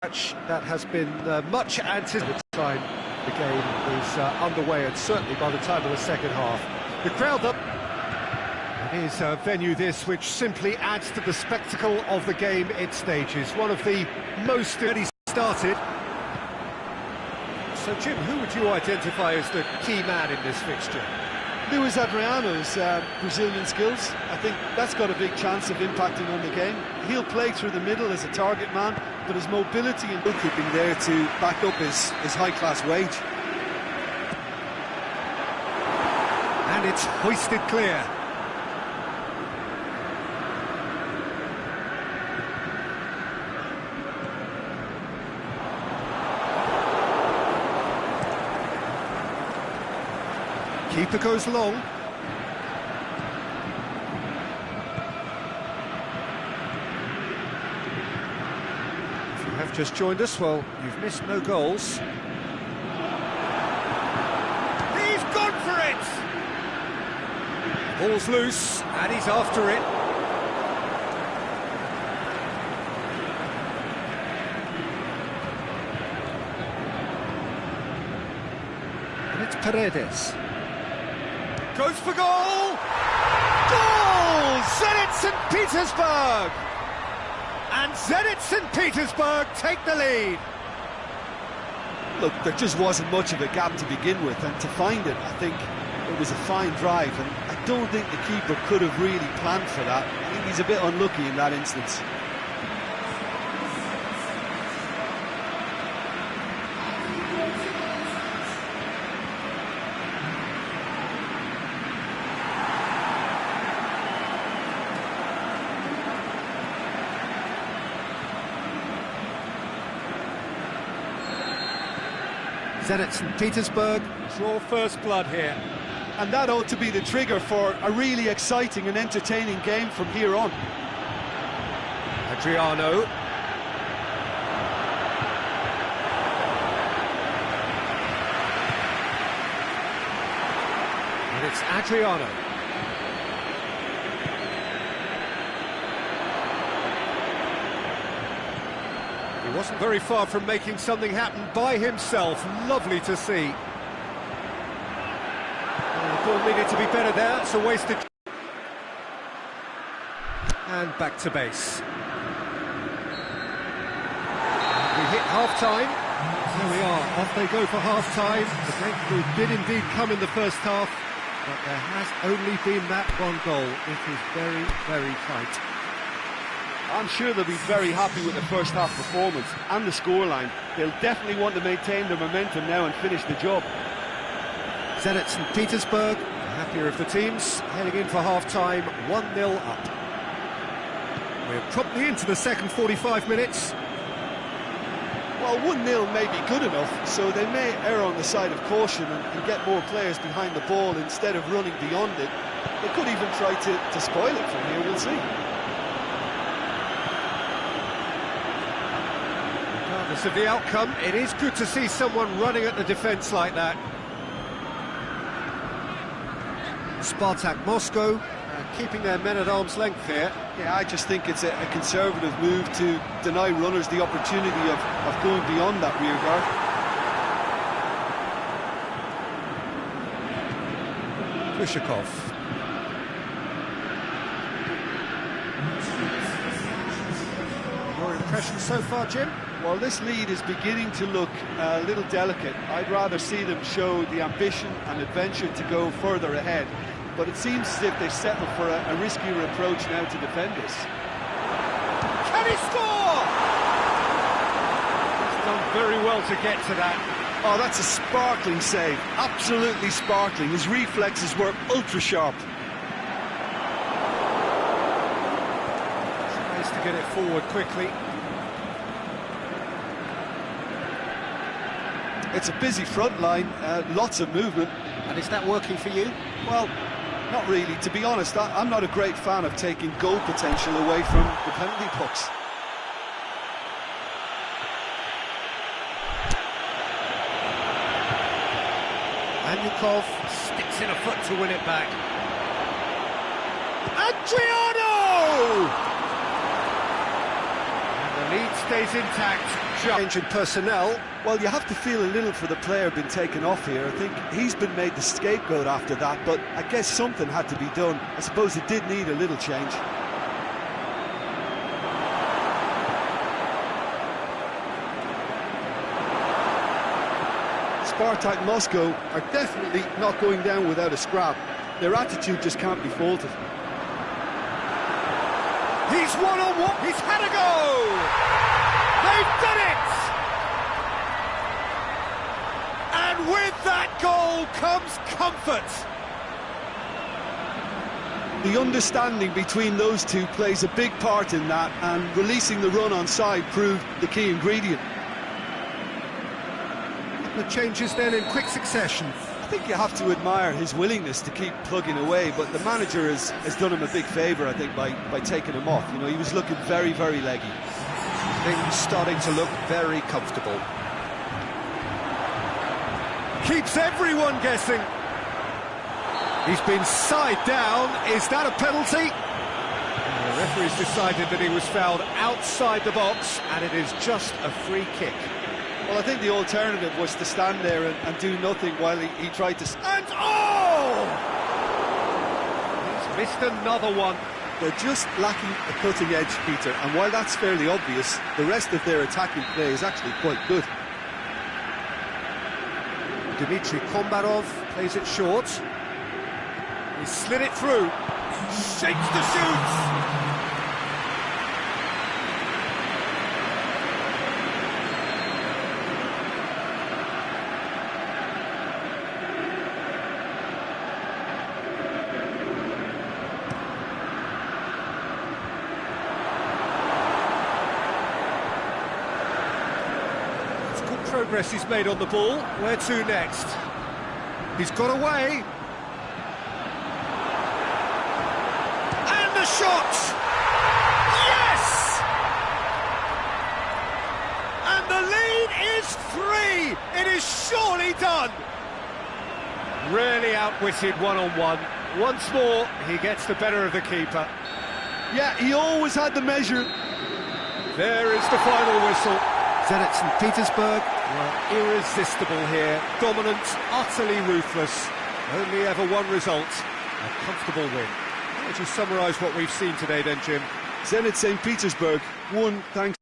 Match that has been much anticipated by the time the game is underway, and certainly by the time of the second half. The crowd up. It is a venue this which simply adds to the spectacle of the game it stages. One of the most already started. So Jim, who would you identify as the key man in this fixture? Luis Adriano's Brazilian skills. I think that's got a big chance of impacting on the game. He'll play through the middle as a target man, but his mobility and goalkeeping there to back up his high-class wage. And it's hoisted clear. Keeper goes long. If you have just joined us, well, you've missed no goals. He's gone for it! Ball's loose, and he's after it. And it's Paredes. Goes for goal! Goal! Zenit St. Petersburg! And Zenit St. Petersburg take the lead. Look, there just wasn't much of a gap to begin with, and to find it, I think it was a fine drive, and I don't think the keeper could have really planned for that. I think he's a bit unlucky in that instance. Zenit St. Petersburg draw first blood here. And that ought to be the trigger for a really exciting and entertaining game from here on. Adriano. And it's Adriano. He wasn't very far from making something happen by himself. Lovely to see. The ball needed to be better there. It's a wasted. And back to base. We hit half-time. There we are. Off they go for half-time. The breakthrough did indeed come in the first half, but there has only been that one goal. It is very, very tight. I'm sure they'll be very happy with the first half performance and the scoreline. They'll definitely want to maintain their momentum now and finish the job. Zenit St. Petersburg, the happier of the teams, heading in for half-time, 1-0 up. We're promptly into the second 45 minutes. Well, 1-0 may be good enough, so they may err on the side of caution and get more players behind the ball instead of running beyond it. They could even try to spoil it from here, we'll see. Regardless of the outcome, it is good to see someone running at the defence like that. Spartak Moscow keeping their men at arm's length here. Yeah, I just think it's a conservative move to deny runners the opportunity of going beyond that rear guard. Kushakov. Your impression so far, Jim? Well, this lead is beginning to look a little delicate. I'd rather see them show the ambition and adventure to go further ahead. But it seems as if they settle for a riskier approach now to defend this. Can he score? He's done very well to get to that. Oh, that's a sparkling save. Absolutely sparkling. His reflexes were ultra sharp. Tries to get it forward quickly. It's a busy front line, lots of movement. And is that working for you? Well, not really. To be honest, I'm not a great fan of taking goal potential away from the penalty box. Anyukov sticks in a foot to win it back. Adriano! And Lead stays intact. Change in personnel. Well, you have to feel a little for the player being taken off here. I think he's been made the scapegoat after that, but I guess something had to be done. I suppose it did need a little change. Spartak Moscow are definitely not going down without a scrap. Their attitude just can't be faulted. He's one-on-one. He's had a go. They've done it. And with that goal comes comfort. The understanding between those two plays a big part in that, and releasing the run on side proved the key ingredient. The changes then in quick succession. I think you have to admire his willingness to keep plugging away, but the manager has done him a big favour, I think, by taking him off. You know, he was looking very, very leggy. Things starting to look very comfortable. Keeps everyone guessing. He's been side down. Is that a penalty? The referee's decided that he was fouled outside the box, and it is just a free kick. Well, I think the alternative was to stand there and do nothing while he tried to... And oh! He's missed another one. They're just lacking a cutting edge, Peter, and while that's fairly obvious, the rest of their attacking play is actually quite good. Dmitry Kombarov plays it short. He slid it through. Shakes the shoots. Progress he's made on the ball. Where to next? He's got away. And the shot! Yes! And the lead is 3! It is surely done! Really outwitted one-on-one. Once more, he gets the better of the keeper. Yeah, he always had the measure. There is the final whistle. Zenit Petersburg were irresistible here, dominant, utterly ruthless, only ever one result, a comfortable win. How would you summarise what we've seen today then, Jim? Zenit St. Petersburg won thanks